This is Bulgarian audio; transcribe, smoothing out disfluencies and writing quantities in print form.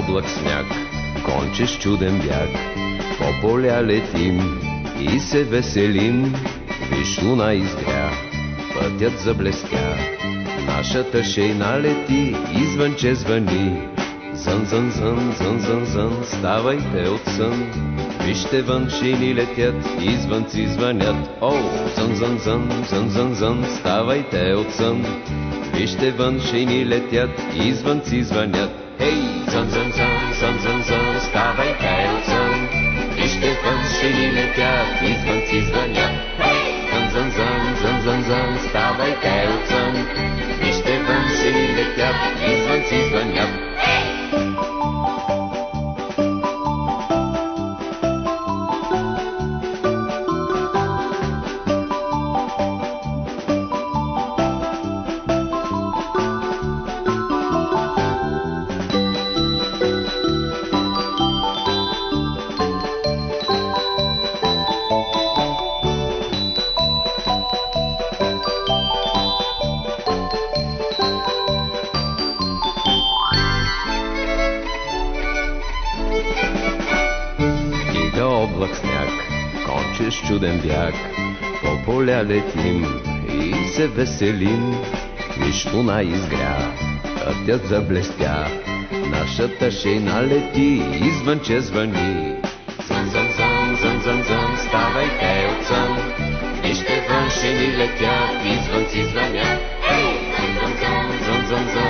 облак сняг, конче с чуден бяг. По поля летим и се веселим, виж луна изгря, пътят заблестя. Нашата шейна лети, извънче звъни. Зън, зън, зън, зън, зън, зън, ставайте от сън. Вижте вън, шейни летят, извънци звънят. О, зън, зън, зън, зън, зън, зън, ставайте от сън. Вижте вън, шейни летят, извънци звънят. Хей, зън, зън, зън, зън, зън, зън, ставайте от сън. Вижте вън, шейни летят, извънци звънят. Хей, зън, зън, зън, зън, зън, зън, ставайте от сън. Вижте вън, шейни летят, извънци звънят. Облак сняг, конче с чуден бяг, по поля летим и се веселим. Виж луна изгря, пътят заблестя, нашата шейна лети, извънче звъни. Зън, зън, зън, зън, зън, зън, ставайте от сън. Вижте вън, шейни летят, извънци звънят. Зън, зън, зън, зън, зън, зън,